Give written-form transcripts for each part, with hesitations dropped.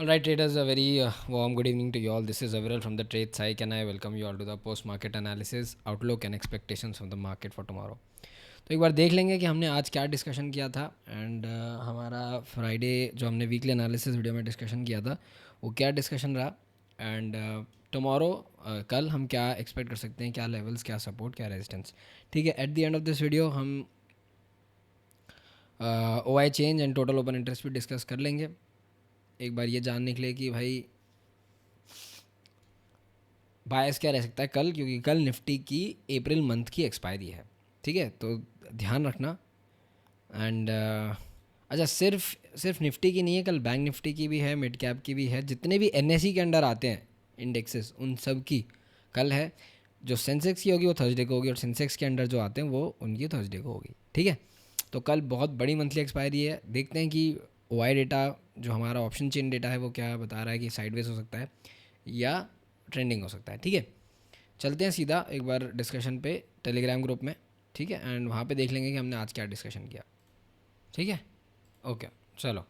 All right, traders, a very warm good evening to you all. This is Aviral from the Trade Psych, and I welcome you all to the post-market analysis, outlook, and expectations of the market for tomorrow. तो एक बार देख लेंगे कि हमने आज क्या discussion किया था एंड हमारा फ्राइडे जो हमने वीकली एनालिसिस वीडियो में डिस्कशन किया था वो क्या डिस्कशन रहा एंड टुमारो कल हम क्या एक्सपेक्ट कर सकते हैं, क्या लेवल्स, क्या सपोर्ट, क्या रेजिस्टेंस. ठीक है, at the end of this video हम O I change and total open interest भी डिस्कस कर लेंगे. एक बार ये जानने के लिए कि भाई बायस क्या रह सकता है कल, क्योंकि कल निफ्टी की अप्रैल मंथ की एक्सपायरी है. ठीक है, तो ध्यान रखना. एंड अच्छा, सिर्फ निफ्टी की नहीं है, कल बैंक निफ्टी की भी है, मिड कैप की भी है, जितने भी एनएसई के अंडर आते हैं इंडेक्सेस उन सब की कल है. जो सेंसेक्स की होगी वो थर्सडे को होगी, और सेंसेक्स के अंडर जो आते हैं वो उनकी थर्सडे को होगी. ठीक है, तो कल बहुत बड़ी मंथली एक्सपायरी है. देखते हैं कि ओआई डेटा जो हमारा ऑप्शन चेन डेटा है वो क्या बता रहा है कि साइडवेज हो सकता है या ट्रेंडिंग हो सकता है. ठीक है, चलते हैं सीधा एक बार डिस्कशन पे टेलीग्राम ग्रुप में. ठीक है, एंड वहाँ पे देख लेंगे कि हमने आज क्या डिस्कशन किया. ठीक है, ओके, चलो.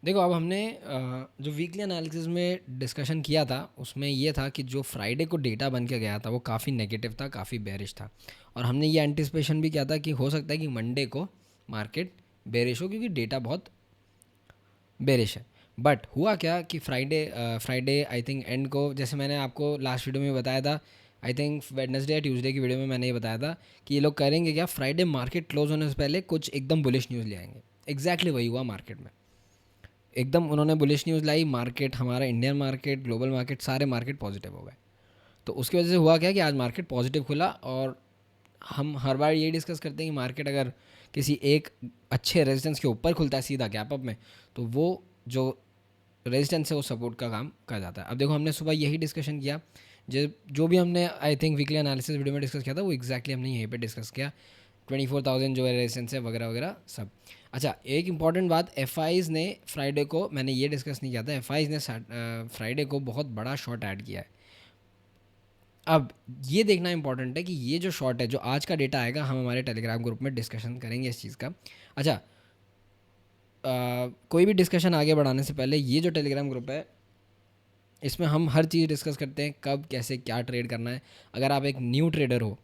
देखो, अब हमने जो वीकली एनालिसिस में डिस्कशन किया था उसमें ये था कि जो फ्राइडे को डेटा बन के गया था वो काफ़ी नेगेटिव था, काफ़ी बेरिश था. और हमने ये एंटिसिपेशन भी किया था कि हो सकता है कि मंडे को मार्केट बेरिश हो, क्योंकि डेटा बहुत बेरिश है. बट हुआ क्या कि फ्राइडे आई थिंक एंड को, जैसे मैंने आपको लास्ट वीडियो में बताया था, आई थिंक वेडनेसडे या ट्यूसडे की वीडियो में मैंने ये बताया था कि ये लोग करेंगे क्या, फ्राइडे मार्केट क्लोज होने से पहले कुछ एकदम बुलिश न्यूज़ ले आएंगे. एग्जैक्टली वही हुआ मार्केट में. एकदम उन्होंने बुलिश न्यूज़ लाई, मार्केट, हमारा इंडियन मार्केट, ग्लोबल मार्केट, सारे मार्केट पॉजिटिव हो गए. तो उसकी वजह से हुआ क्या कि आज मार्केट पॉजिटिव खुला. और हम हर बार ये डिस्कस करते हैं कि मार्केट अगर किसी एक अच्छे रेजिस्टेंस के ऊपर खुलता है सीधा गैप अप में, तो वो जो रेजिस्टेंस है वो सपोर्ट का काम कर जाता है. अब देखो, हमने सुबह यही डिस्कशन किया, जो भी हमने I think weekly analysis video में डिस्कस किया था वो एग्जैक्टली हमने यहीं पे डिस्कस किया. 24,000 जो है रेजिस्टेंस है वगैरह वगैरह सब. अच्छा, एक इंपॉर्टेंट बात, एफ ने फ्राइडे को, मैंने ये डिस्कस नहीं किया था, एफ ने फ्राइडे को बहुत बड़ा शॉर्ट ऐड किया है. अब ये देखना इंपॉर्टेंट है कि ये जो शॉर्ट है, जो आज का डेटा आएगा, हम हमारे टेलीग्राम ग्रुप में डिस्कशन करेंगे इस चीज़ का. अच्छा, कोई भी डिस्कशन आगे बढ़ाने से पहले ये जो टेलीग्राम ग्रुप है इसमें हम हर चीज़ डिस्कस करते हैं, कब कैसे क्या ट्रेड करना है. अगर आप एक न्यू ट्रेडर हो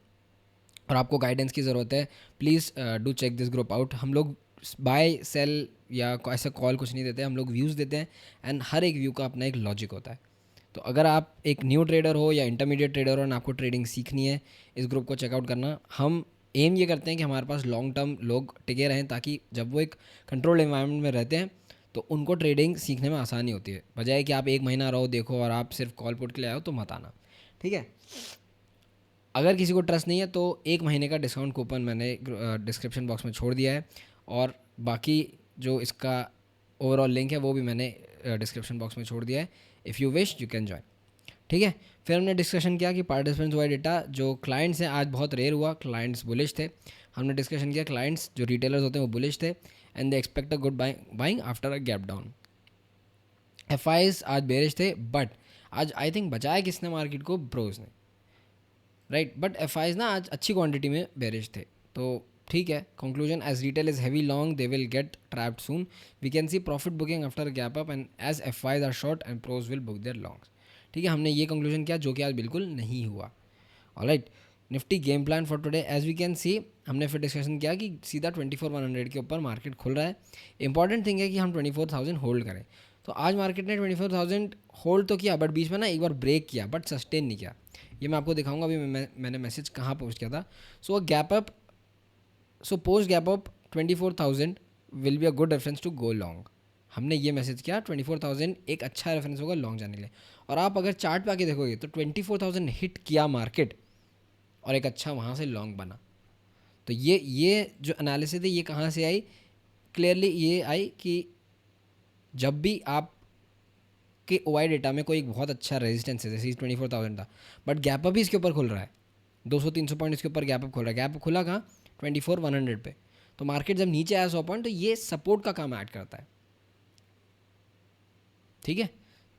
और आपको गाइडेंस की ज़रूरत है, please do check this group out. हम लोग बाय सेल या ऐसा कॉल कुछ नहीं देते, हम लोग व्यूज़ देते हैं. एंड हर एक व्यू का अपना एक लॉजिक होता है. तो अगर आप एक न्यू ट्रेडर हो या इंटरमीडिएट ट्रेडर हो और आपको ट्रेडिंग सीखनी है, इस ग्रुप को चेकआउट करना. हम एम ये करते हैं कि हमारे पास लॉन्ग टर्म लोग टिके रहें, ताकि जब वो एक कंट्रोल्ड एनवायरनमेंट में रहते हैं तो उनको ट्रेडिंग सीखने में आसानी होती है, बजाय कि आप एक महीना रहो, देखो और आप सिर्फ कॉल पुट के लिए आए हो, तो मत आना. ठीक है, अगर किसी को ट्रस्ट नहीं है तो एक महीने का डिस्काउंट कूपन मैंने डिस्क्रिप्शन बॉक्स में छोड़ दिया है, और बाकी जो इसका ओवरऑल लिंक है वो भी मैंने डिस्क्रिप्शन बॉक्स में छोड़ दिया है. If you wish you can join. ठीक है, फिर हमने डिस्कशन किया कि पार्टिसिपेंट्स वाइड डेटा, जो क्लाइंट्स हैं आज बहुत रेयर हुआ, क्लाइंट्स बुलिश थे. हमने डिस्कशन किया क्लाइंट्स जो रिटेलर्स होते हैं वो बुलिश थे, and they expect a good buying after a gap down. F आज बेरिश थे, बट आज आई थिंक बचाया किसने मार्केट को, ब्रोज ने, राइट. बट एफ ना आज अच्छी क्वांटिटी में बेरिश थे. तो ठीक है, conclusion, as retail is heavy long they will get trapped soon. We can see profit booking after gap up, and as F are short and pros will book their longs. ठीक है, हमने ये conclusion किया जो कि आज बिल्कुल नहीं हुआ. Alright, Nifty game plan for today, as we can see, हमने फिर डिस्कशन किया कि सीधा 24,100 के ऊपर मार्केट खुल रहा है. इंपॉर्टेंट थिंग है कि हम 24,000 होल्ड करें. तो आज मार्केट ने 24,000 होल्ड तो किया, बट बीच में ना एक बार ब्रेक किया, बट सस्टेन नहीं किया. ये मैं आपको दिखाऊंगा अभी. मैंने मैसेज कहाँ पोस्ट किया था. So gap up, so post gap up 24,000 will be a good reference to go long. हमने ये मैसेज किया, 24,000 एक अच्छा रेफरेंस होगा लॉन्ग जाने के लिए. और आप अगर चार्ट पे आके देखोगे तो 24,000 हिट किया मार्केट, और एक अच्छा वहाँ से लॉन्ग बना. तो ये जो एनालिसिस है ये कहाँ से आई, क्लियरली ये आई कि जब भी आप के ओआई डेटा में कोई एक बहुत अच्छा रेजिस्टेंस है, जैसे 24,000 था, बट गैप अप भी इसके ऊपर खुल रहा है, 200-300 पॉइंट इसके ऊपर गैप अप खुल रहा है. गैप अप खुला कहाँ, 24,100 पे. तो मार्केट जब नीचे आया 100 पॉइंट, तो ये सपोर्ट का काम ऐड करता है. ठीक है,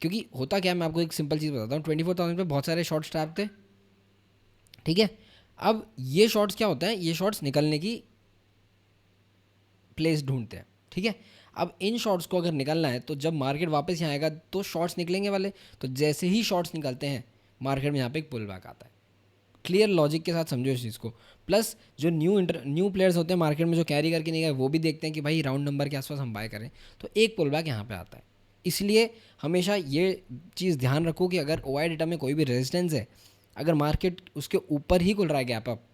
क्योंकि होता क्या है, मैं आपको एक सिंपल चीज़ बताता हूँ. 24,000 पे बहुत सारे शॉर्ट्स ट्रैप थे. ठीक है, अब ये शॉर्ट्स क्या होता है, ये शॉर्ट्स निकलने की प्लेस ढूंढते हैं. ठीक है, अब इन शॉर्ट्स को अगर निकलना है तो जब मार्केट वापस यहाँ आएगा तो शॉर्ट्स निकलेंगे वाले, तो जैसे ही शॉर्ट्स निकलते हैं मार्केट में यहाँ पे एक पुल बैक आता है। क्लियर लॉजिक के साथ समझो इस चीज़ को। प्लस जो न्यू प्लेयर्स होते हैं मार्केट में जो कैरी करके नहीं गए, वो भी देखते हैं कि भाई राउंड नंबर के आसपास हम बाय करें, तो एक पुल बैक यहाँ पे आता है। इसलिए हमेशा ये चीज़ ध्यान रखो कि अगर ओआई डेटा में कोई भी रेजिस्टेंस है, अगर मार्केट उसके ऊपर ही खुल रहा है गैप अप,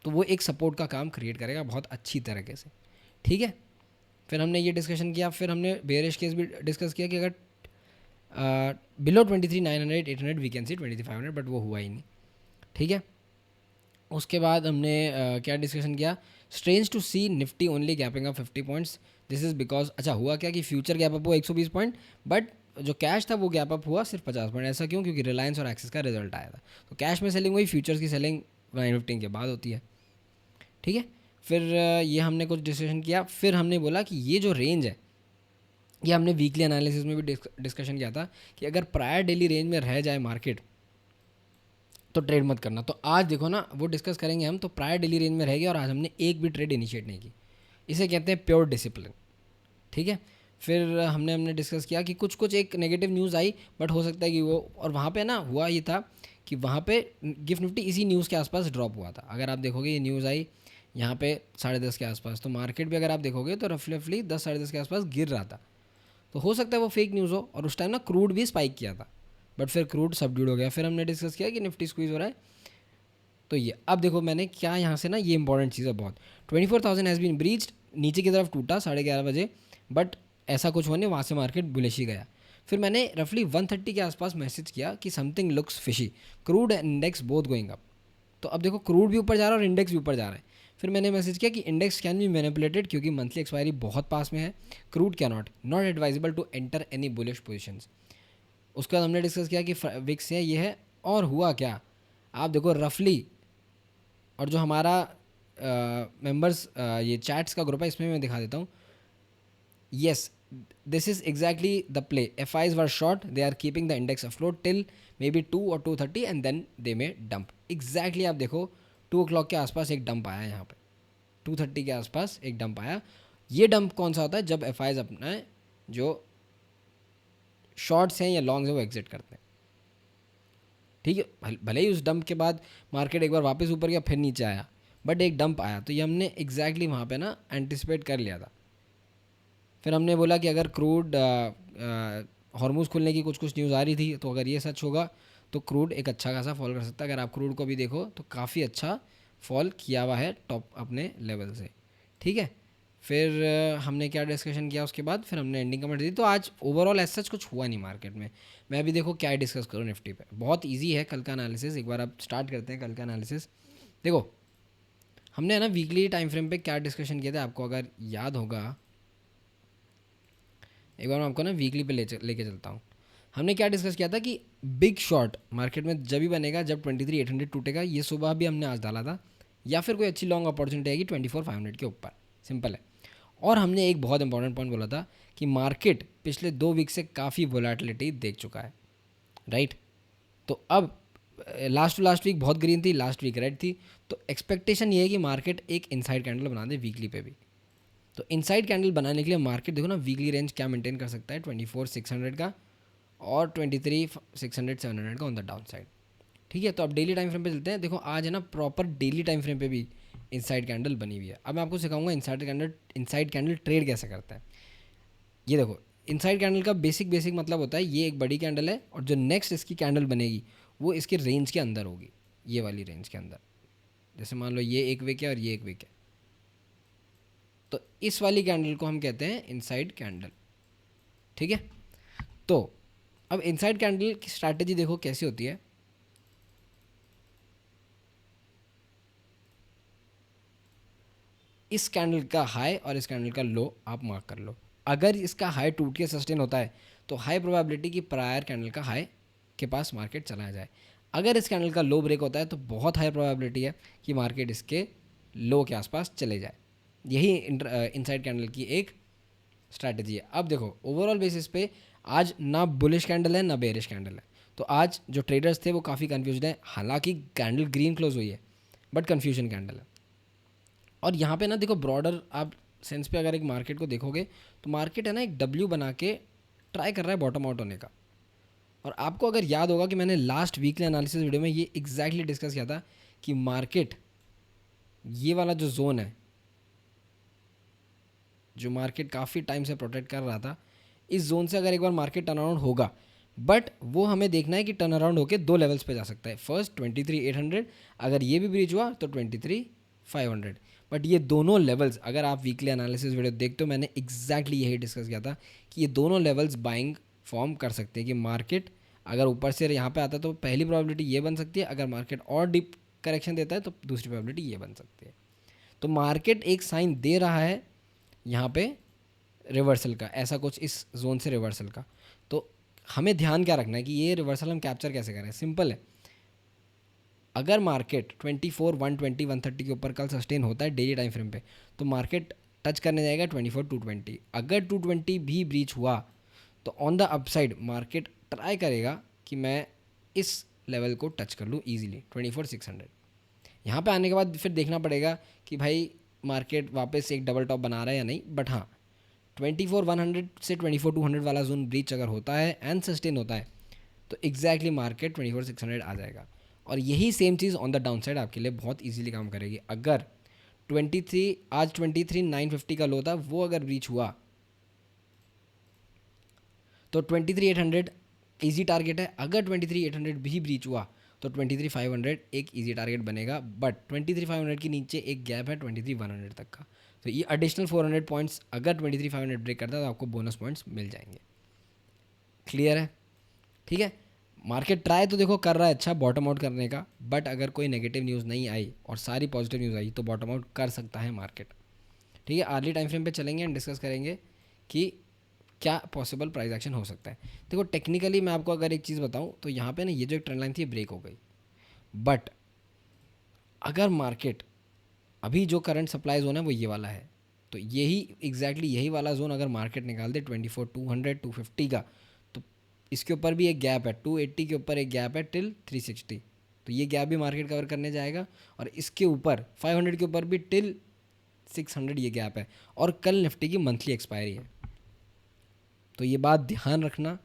तो वो एक सपोर्ट का काम क्रिएट करेगा बहुत अच्छी तरीके से। ठीक है, फिर हमने ये डिस्कशन किया। फिर हमने बेयरिश केस भी डिस्कस किया कि अगर below 23,900 800 we can see 23,500, but वो हुआ ही नहीं। ठीक है, उसके बाद हमने क्या डिस्कशन किया, strange to see Nifty only gapping up 50 points, this is because, अच्छा हुआ क्या कि फ्यूचर गैप अप हुआ 120 पॉइंट, बट जो कैश था वो गैप अप हुआ सिर्फ 50 पॉइंट। ऐसा क्यों? क्योंकि रिलायंस और एक्सिस का रिजल्ट आया था, तो कैश में सेलिंग हुई, फ्यूचर्स की सेलिंग 915 के बाद होती है। ठीक है, फिर ये हमने कुछ डिस्कशन किया। फिर हमने बोला कि ये जो रेंज है, ये हमने वीकली एनालिसिस में भी डिस्कशन किया था कि अगर प्रायर डेली रेंज में रह जाए मार्केट तो ट्रेड मत करना। तो आज देखो ना, वो डिस्कस करेंगे हम, तो प्रायर डेली रेंज में रह गया और आज हमने एक भी ट्रेड इनिशिएट नहीं की। इसे कहते हैं प्योर डिसिप्लिन। ठीक है, फिर हमने डिस्कस किया कि कुछ एक नेगेटिव न्यूज़ आई, बट हो सकता है कि वो, और वहाँ पे ना हुआ ये था कि वहाँ पे गिफ्ट निफ्टी इसी न्यूज़ के आसपास ड्रॉप हुआ था। अगर आप देखोगे ये न्यूज़ आई यहाँ पे 10:30 के आसपास, तो मार्केट भी अगर आप देखोगे तो रफली 10 10:30 के आसपास गिर रहा था। तो हो सकता है वो फेक न्यूज़ हो, और उस टाइम ना क्रूड भी स्पाइक किया था, बट फिर क्रूड सबड्यूड हो गया। फिर हमने डिस्कस किया कि निफ्टी स्क्वीज हो रहा है। तो ये अब देखो मैंने क्या यहाँ से ना, ये इंपॉर्टेंट चीज़ है बहुत, 24,000 हैज़ बीन ब्रीच्ड, नीचे की तरफ टूटा 11:30 बजे, बट ऐसा कुछ होने, वहाँ से मार्केट बुलिश ही गया। फिर मैंने रफली 130 के आसपास मैसेज किया कि something looks fishy, crude and index both going up. तो अब देखो क्रूड भी ऊपर जा रहा है और इंडेक्स भी ऊपर जा रहा है। फिर मैंने मैसेज किया कि इंडेक्स कैन बी मैनिपुलेटेड क्योंकि मंथली एक्सपायरी बहुत पास में है, crude can not advisable to enter any bullish positions. उसके बाद हमने डिस्कस किया कि विक्स है ये है, और हुआ क्या आप देखो रफली, और जो हमारा मेंबर्स ये चैट्स का ग्रुप है इसमें मैं दिखा देता हूँ। Yes, this is exactly the play, F Is were short, they are keeping the index afloat till may be 2 और 2:30 and then they may dump. Exactly आप देखो 2 o'clock के आसपास एक डंप आया यहाँ पे, 2:30 के आसपास एक डंप आया। ये डंप कौन सा होता है? जब एफ आईज अपना जो शॉर्ट्स हैं या लॉन्ग्स हैं वो एग्जिट करते हैं। ठीक है, भले ही उस डंप के बाद मार्केट एक बार वापस ऊपर गया फिर नीचे आया, बट एक डंप आया, तो ये हमने एग्जैक्टली वहाँ पे ना एंटिसिपेट कर लिया था। फिर हमने बोला कि अगर क्रूड हॉर्मूज खुलने की कुछ न्यूज़ आ रही थी, तो अगर ये सच होगा तो क्रूड एक अच्छा खासा फॉल कर सकता है। अगर आप क्रूड को भी देखो तो काफ़ी अच्छा फॉल किया हुआ है टॉप अपने लेवल से। ठीक है, फिर हमने क्या डिस्कशन किया उसके बाद, फिर हमने एंडिंग कमेंट दी। तो आज ओवरऑल ऐसा कुछ हुआ नहीं मार्केट में। मैं अभी देखो क्या डिस्कस करूँ निफ्टी पे, बहुत इजी है कल का एनालिसिस। एक बार आप स्टार्ट करते हैं कल का एनालिसिस। देखो हमने ना वीकली टाइम फ्रेम पे क्या डिस्कशन किया था, आपको अगर याद होगा, एक बार मैं आपको ना वीकली पे लेके चलता हूँ। हमने क्या डिस्कस किया था कि बिग शॉर्ट मार्केट में जब भी बनेगा जब 23,800 टूटेगा, ये सुबह भी हमने आज डाला था, या फिर कोई अच्छी लॉन्ग अपॉर्चुनिटी आएगी 24,500 के ऊपर, सिंपल है। और हमने एक बहुत इंपॉर्टेंट पॉइंट बोला था कि मार्केट पिछले 2 वीक से काफ़ी वोलेटिलिटी देख चुका है, राइट। तो अब लास्ट वीक बहुत ग्रीन थी, लास्ट वीक रेड थी, तो एक्सपेक्टेशन ये है कि मार्केट एक इनसाइड कैंडल बना दे वीकली पे भी। तो इनसाइड कैंडल बनाने के लिए मार्केट देखो ना वीकली रेंज क्या मेंटेन कर सकता है, 24,600 का और 23,600 700 का ऑन द डाउन साइड। ठीक है, तो अब डेली टाइम फ्रेम पे चलते हैं। देखो आज है ना प्रॉपर डेली टाइम फ्रेम पे भी इनसाइड कैंडल बनी हुई है। अब मैं आपको सिखाऊंगा इनसाइड कैंडल ट्रेड कैसे करता है। ये देखो इनसाइड कैंडल का बेसिक मतलब होता है, ये एक बड़ी कैंडल है और जो नेक्स्ट इसकी कैंडल बनेगी वो इसके रेंज के अंदर होगी, ये वाली रेंज के अंदर। जैसे मान लो ये एक विक है और ये एक विक है, तो इस वाली कैंडल को हम कहते हैं इनसाइड कैंडल। ठीक है, तो अब इनसाइड कैंडल की स्ट्रैटेजी देखो कैसी होती है। इस कैंडल का हाई और इस कैंडल का लो आप मार्क कर लो। अगर इसका हाई टूट के सस्टेन होता है तो हाई प्रोबेबिलिटी कि प्रायर कैंडल का हाई के पास मार्केट चला जाए। अगर इस कैंडल का लो ब्रेक होता है तो बहुत हाई प्रोबेबिलिटी है कि मार्केट इसके लो के आसपास चले जाए। यही इनसाइड कैंडल की एक स्ट्रैटेजी है। अब देखो ओवरऑल बेसिस पे आज ना बुलिश कैंडल है ना बेरिश कैंडल है, तो आज जो ट्रेडर्स थे वो काफ़ी कन्फ्यूज्ड हैं। हालांकि कैंडल ग्रीन क्लोज हुई है बट कन्फ्यूजन कैंडल है। और यहाँ पे ना देखो ब्रॉडर आप सेंस पे अगर एक मार्केट को देखोगे तो मार्केट है ना एक डब्ल्यू बना के ट्राई कर रहा है बॉटम आउट होने का। और आपको अगर याद होगा कि मैंने लास्ट वीकली एनालिसिस वीडियो में ये एग्जैक्टली डिस्कस किया था कि मार्केट ये वाला जो जोन है, जो मार्केट काफ़ी टाइम से प्रोटेक्ट कर रहा था, इस जोन से अगर एक बार मार्केट टर्न अराउंड होगा, बट वो हमें देखना है कि टर्न अराउंड होकर 2 लेवल्स पे जा सकता है। फर्स्ट 23,800, अगर ये भी ब्रीच हुआ तो 23,500। बट ये दोनों लेवल्स, अगर आप वीकली एनालिसिस वीडियो देखते हो, मैंने एग्जैक्टली यही डिस्कस किया था कि ये दोनों लेवल्स बाइंग फॉर्म कर सकते हैं कि मार्केट अगर ऊपर से यहाँ पे आता है तो पहली प्रोबेबिलिटी ये बन सकती है, अगर मार्केट और डीप करेक्शन देता है तो दूसरी प्रोबेबिलिटी ये बन सकती है। तो मार्केट एक साइन दे रहा है यहाँ पे रिवर्सल का, ऐसा कुछ इस जोन से रिवर्सल का। तो हमें ध्यान क्या रखना है कि ये रिवर्सल हम कैप्चर कैसे करें। सिंपल है, अगर मार्केट 24, 120, 130 के ऊपर कल सस्टेन होता है डेली टाइम फ्रेम पे, तो मार्केट टच करने जाएगा 24, 220। अगर 220 भी ब्रीच हुआ तो on the upside market try करेगा कि मैं इस लेवल को टच कर लूँ ईजिली 24,600। यहाँ पे आने के बाद फिर देखना पड़ेगा कि भाई मार्केट वापस एक डबल टॉप बना रहा है या नहीं। बट हाँ, 24,100 से 24,200 वाला जोन ब्रीच अगर होता है एंड सस्टेन होता है तो एग्जैक्टली मार्केट 24,600 आ जाएगा। और यही same cheese on the down side आपके लिए बहुत इजीली काम करेगी। अगर 23, आज 23,950 का लो था, वो अगर ब्रीच हुआ तो 23,800 ईजी टारगेट है। अगर 23,800 भी ब्रीच हुआ तो 23,500 एक इजी टारगेट बनेगा। बट 23,500 के नीचे एक गैप है 23,100 तक का, तो ये एडिशनल 400 पॉइंट्स अगर 23,500 ब्रेक करता है तो आपको बोनस पॉइंट्स मिल जाएंगे। क्लियर है? ठीक है, मार्केट ट्राई तो देखो कर रहा है अच्छा बॉटम आउट करने का, बट अगर कोई नेगेटिव न्यूज़ नहीं आई और सारी पॉजिटिव न्यूज़ आई तो बॉटम आउट कर सकता है मार्केट। ठीक है, अर्ली टाइम फ्रेम पे चलेंगे एंड डिस्कस करेंगे कि क्या पॉसिबल प्राइस एक्शन हो सकता है। देखो टेक्निकली मैं आपको अगर एक चीज़ बताऊं तो यहाँ पे ना ये जो एक ट्रेंड लाइन थी ब्रेक हो गई, बट अगर मार्केट अभी जो करंट सप्लाई जोन है वो ये वाला है, तो यही एग्जैक्टली यही वाला जोन अगर मार्केट निकाल दे 24,200, 250 का, तो इसके ऊपर भी एक गैप है 280 के ऊपर एक गैप है टिल 360, तो ये गैप भी मार्केट कवर करने जाएगा। और इसके ऊपर 500 के ऊपर भी टिल 600 ये गैप है। और कल निफ्टी की मंथली एक्सपायरी है, तो ये बात ध्यान रखना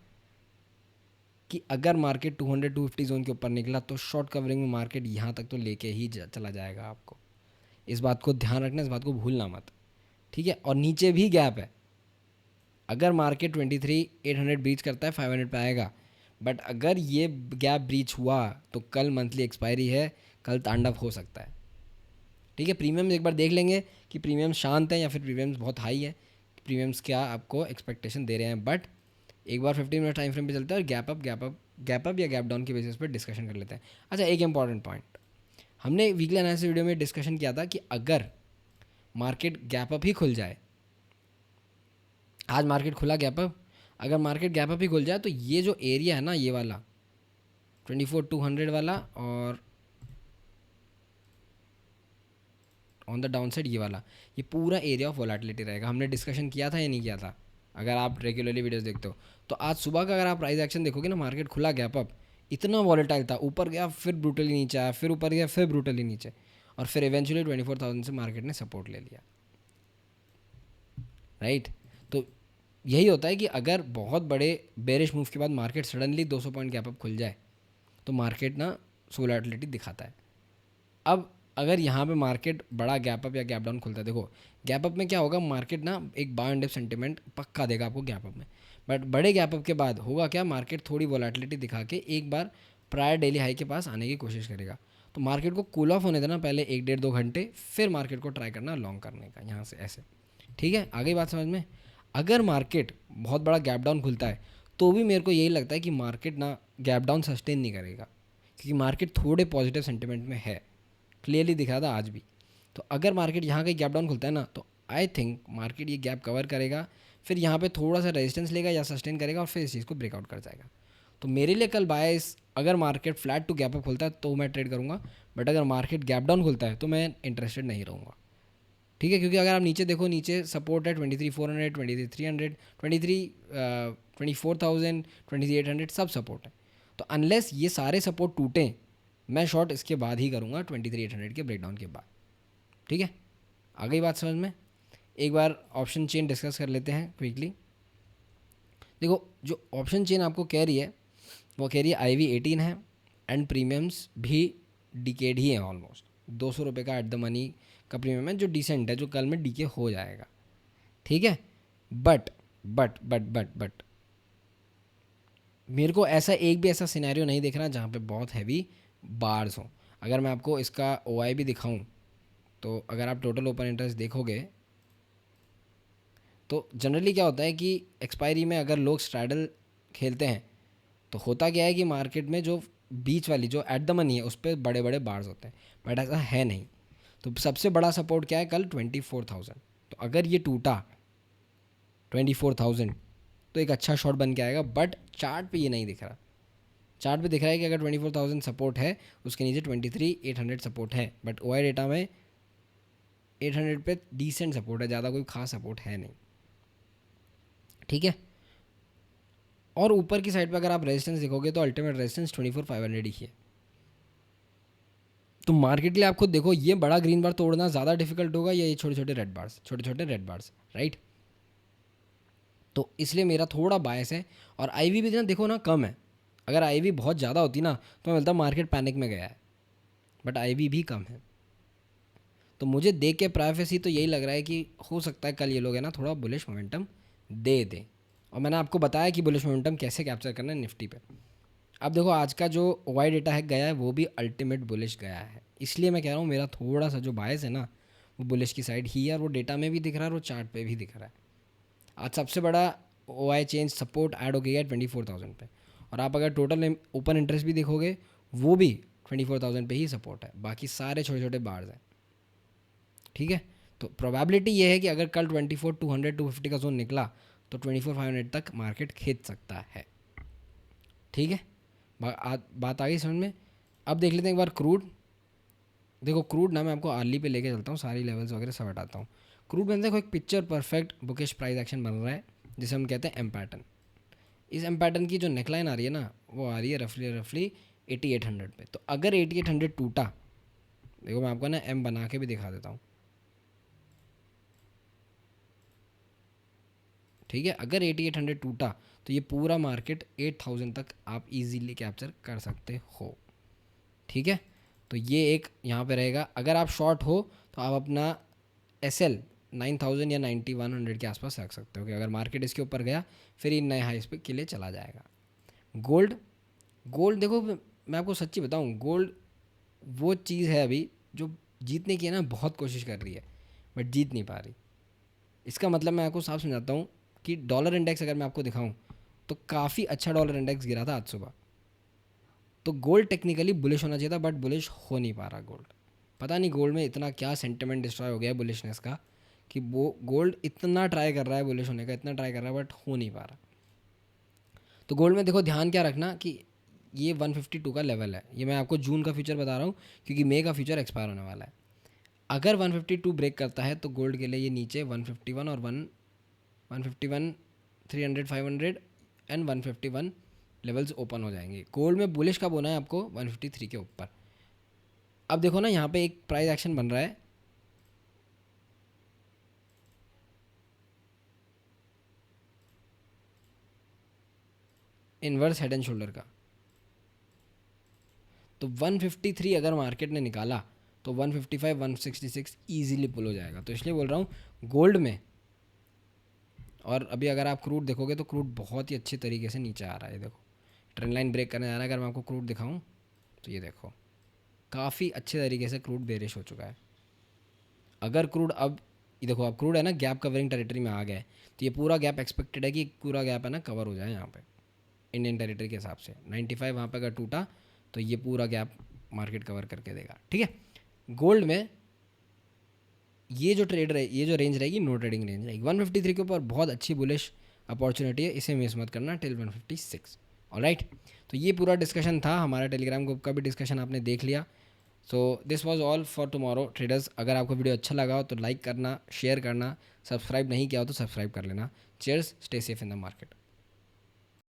कि अगर मार्केट 200, 250 जोन के ऊपर निकला तो शॉर्ट कवरिंग में मार्केट यहाँ तक तो लेके ही चला जाएगा आपको। इस बात को ध्यान रखना, इस बात को भूलना मत। ठीक है, और नीचे भी गैप है। अगर मार्केट 23,800 ब्रीच करता है 500 पे आएगा, बट अगर ये गैप ब्रीच हुआ तो कल मंथली एक्सपायरी है, कल तांडव हो सकता है। ठीक है, प्रीमियम्स एक बार देख लेंगे कि प्रीमियम शांत है या फिर प्रीमियम्स बहुत हाई है, प्रीमियम्स क्या आपको एक्सपेक्टेशन दे रहे हैं। बट एक बार 15 मिनट टाइम फ्रेम पे चलता है और गैप अप या गैप डाउन के बेसिस पर डिस्कशन कर लेते हैं। अच्छा, एक इंपॉर्टेंट पॉइंट, हमने वीकली एनालिसिस वीडियो में डिस्कशन किया था कि अगर मार्केट गैप अप ही खुल जाए, आज मार्केट खुला गैप अप, अगर मार्केट गैप अप ही खुल जाए तो ये जो एरिया है ना, ये वाला 24,200 वाला और ऑन द डाउन साइड ये वाला, ये पूरा एरिया ऑफ वोलेटिलिटी रहेगा। हमने डिस्कशन किया था या नहीं किया था? अगर आप रेगुलरली वीडियोस देखते हो तो आज सुबह का अगर आप प्राइस एक्शन देखोगे ना, मार्केट खुला गैप अप, इतना वॉलेटाइल था, ऊपर गया फिर ब्रूटली नीचे आया, फिर ऊपर गया फिर ब्रूटली नीचे, और फिर इवेंचुअली 24,000 से मार्केट ने सपोर्ट ले लिया। राइट, तो यही होता है कि अगर बहुत बड़े बेरिश मूव के बाद market suddenly 200 point gap up खुल जाए तो मार्केट ना वोलेटिलिटी दिखाता है। अब अगर यहाँ पे मार्केट बड़ा गैप अप या गैप डाउन खुलता है, देखो गैप अप में क्या होगा, मार्केट ना एक बाय एंड डिप सेंटिमेंट पक्का देगा आपको गैप अप में। बट बड़े गैप अप के बाद होगा क्या, मार्केट थोड़ी वोलेटिलिटी दिखा के एक बार प्रायर डेली हाई के पास आने की कोशिश करेगा। तो मार्केट को कूल ऑफ होने देना पहले 1-1.5-2 घंटे, फिर मार्केट को ट्राई करना लॉन्ग करने का यहाँ से ऐसे। ठीक है, आगे बात समझ में। अगर मार्केट बहुत बड़ा गैप डाउन खुलता है तो भी मेरे को यही लगता है कि मार्केट ना गैप डाउन सस्टेन नहीं करेगा, क्योंकि मार्केट थोड़े पॉजिटिव सेंटिमेंट में है, क्लियरली दिख रहा था आज भी। तो अगर मार्केट यहाँ का गैप डाउन खुलता है ना, तो आई थिंक मार्केट ये गैप कवर करेगा, फिर यहाँ पे थोड़ा सा रेजिस्टेंस लेगा या सस्टेन करेगा और फिर इस चीज़ को ब्रेकआउट कर जाएगा। तो मेरे लिए कल बायस, अगर market flat to gap up खुलता है तो मैं ट्रेड करूँगा, बट अगर मार्केट गैप डाउन खुलता है तो मैं इंटरेस्टेड नहीं रहूँगा। ठीक है, क्योंकि अगर आप नीचे देखो, नीचे सपोर्ट है 23,400, 23,300, 24,000, 23,800 सब सपोर्ट है। तो अनलेस ये सारे सपोर्ट टूटें, मैं शॉर्ट इसके बाद ही करूँगा 23,800 के ब्रेकडाउन के बाद। ठीक है, आ गई बात समझ में। एक बार ऑप्शन चेन डिस्कस कर लेते हैं क्विकली। देखो जो ऑप्शन चेन आपको कह रही है वो कह रही है IV18 है एंड प्रीमियम्स भी डिकेड ही है, ऑलमोस्ट 200 रुपये का एट द मनी का प्रीमियम है जो डिसेंट है, जो कल में डीके हो जाएगा, ठीक है। But but but but but मेरे को ऐसा एक भी ऐसा सिनेरियो नहीं दिख रहा जहाँ पे बहुत हैवी बार्स हो। अगर मैं आपको इसका OI भी दिखाऊं तो अगर आप टोटल ओपन इंटरेस्ट देखोगे तो जनरली क्या होता है कि एक्सपायरी में अगर लोग स्ट्रैडल खेलते हैं तो होता क्या है कि मार्केट में जो बीच वाली जो एट द मनी है उस पर बड़े बड़े बार्स होते हैं, बट ऐसा है नहीं। तो सबसे बड़ा सपोर्ट क्या है कल 24,000। तो अगर ये टूटा 24,000 तो एक अच्छा शॉट बन के आएगा, बट चार्ट पे ये नहीं दिख रहा। चार्ट पे दिख रहा है कि अगर 24,000 सपोर्ट है उसके नीचे 23,800 सपोर्ट है, बट OI डेटा में 800 पे डिसेंट सपोर्ट है, ज़्यादा कोई खास सपोर्ट है नहीं, ठीक है। और ऊपर की साइड पे अगर आप रेजिस्टेंस देखोगे तो अल्टीमेट रेजिस्टेंस 24,500 ही है। तो मार्केट के लिए आप खुद देखो, ये बड़ा ग्रीन बार तोड़ना ज़्यादा डिफिकल्ट होगा या ये छोटे छोटे रेड बार्स, राइट। तो इसलिए मेरा थोड़ा बायस है। और IV भी ना देखो ना कम है, अगर IV बहुत ज़्यादा होती ना तो मिलता मार्केट पैनिक में गया है, बट IV भी कम है। तो मुझे देख के प्राइवेसी तो यही लग रहा है कि हो सकता है कल ये लोग है ना थोड़ा बुलिश मोमेंटम दे दें। और मैंने आपको बताया कि बुलिश मोमेंटम कैसे कैप्चर करना है निफ्टी पे। अब देखो आज का जो OI डेटा है गया है वो भी अल्टीमेट बुलिश गया है, इसलिए मैं कह रहा हूँ मेरा थोड़ा सा जो बायस है ना वो बुलिश की साइड ही है, और वो डेटा में भी दिख रहा है और वो चार्ट पे भी दिख रहा है। आज सबसे बड़ा OI चेंज सपोर्ट ऐड हो गया है 24,000 पे, और आप अगर टोटल ओपन इंटरेस्ट भी देखोगे वो भी 24,000 पे ही सपोर्ट है, बाकी सारे छोटे छोटे बार्स हैं, ठीक है। तो प्रोबेबिलिटी ये है कि अगर कल 24,200 250 का जोन निकला तो 24,500 तक मार्केट खींच सकता है, ठीक है। बात आ गई समझ में। अब देख लेते हैं एक बार क्रूड। देखो क्रूड ना मैं आपको आर्ली पे लेके चलता हूँ, सारी लेवल्स वगैरह सब हटाता हूँ। क्रूड में देखो एक picture perfect bookish price action बन रहा है जिसे हम कहते हैं एम पैटर्न। इस एम पैटर्न की जो नेकलाइन आ रही है ना वो आ रही है रफली 8800 पे। तो अगर 8800 टूटा, देखो मैं आपको ना एम बना के भी दिखा देता हूँ, ठीक है। अगर 8800 टूटा तो ये पूरा मार्केट 8000 तक आप इजीली कैप्चर कर सकते हो, ठीक है। तो ये एक यहाँ पे रहेगा। अगर आप शॉर्ट हो तो आप अपना SL 9000 या 9100 के आसपास रख सकते हो कि अगर मार्केट इसके ऊपर गया फिर इन नए हाइस पे के लिए चला जाएगा। गोल्ड, गोल्ड देखो मैं आपको सच्ची बताऊँ, गोल्ड वो चीज़ है अभी जो जीतने की है ना बहुत कोशिश कर रही है बट जीत नहीं पा रही। इसका मतलब मैं आपको साफ समझाता हूँ कि डॉलर इंडेक्स अगर मैं आपको दिखाऊँ तो काफ़ी अच्छा डॉलर इंडेक्स गिरा था आज सुबह। तो गोल्ड टेक्निकली बुलिश होना चाहिए था बट बुलिश हो नहीं पा रहा गोल्ड। पता नहीं गोल्ड में इतना क्या सेंटिमेंट डिस्ट्रॉय हो गया है बुलिशनेस का कि वो गोल्ड इतना ट्राई कर रहा है बुलिश होने का, इतना ट्राई कर रहा है बट हो नहीं पा रहा। तो गोल्ड में देखो ध्यान क्या रखना कि ये 152 का लेवल है। ये मैं आपको जून का फ्यूचर बता रहा हूँ क्योंकि मई का फ्यूचर एक्सपायर होने वाला है। अगर 152 ब्रेक करता है तो गोल्ड के लिए ये नीचे 151 और 151 300 500 एंड 151 लेवल्स ओपन हो जाएंगे। गोल्ड में बुलिश कब होना है आपको 153 के ऊपर। अब देखो ना यहाँ पे एक प्राइस एक्शन बन रहा है, इन्वर्स हेड एंड शोल्डर का। तो 153 अगर मार्केट ने निकाला तो 155 166 ईजिली पुल हो जाएगा। तो इसलिए बोल रहा हूँ गोल्ड में। और अभी अगर आप क्रूड देखोगे तो क्रूड बहुत ही अच्छे तरीके से नीचे आ रहा है, देखो ट्रेंड लाइन ब्रेक करने जा रहा है। अगर मैं आपको क्रूड दिखाऊं तो ये देखो काफ़ी अच्छे तरीके से क्रूड बेरिश हो चुका है। अगर क्रूड अब ये देखो अब क्रूड है ना गैप कवरिंग टेरिटरी में आ गया है, तो ये पूरा गैप एक्सपेक्टेड है कि पूरा गैप है ना कवर हो जाए यहाँ पे इंडियन टेरिटरी के हिसाब से। 95 वहाँ पे अगर टूटा तो ये पूरा गैप मार्केट कवर करके देगा, ठीक है। गोल्ड में ये जो ट्रेड रहे ये जो रेंज रहेगी नो ट्रेडिंग रेंज रहेगी 153 के ऊपर, बहुत अच्छी बुलिश अपॉर्चुनिटी है, इसे मिस मत करना टिल 156। ऑलराइट, तो ये पूरा डिस्कशन था। हमारा टेलीग्राम ग्रुप का भी डिस्कशन आपने देख लिया। So this was all for tomorrow traders. अगर आपको वीडियो अच्छा लगा हो तो लाइक करना, शेयर करना, सब्सक्राइब नहीं किया हो तो सब्सक्राइब कर लेना। Cheers, stay safe in the market.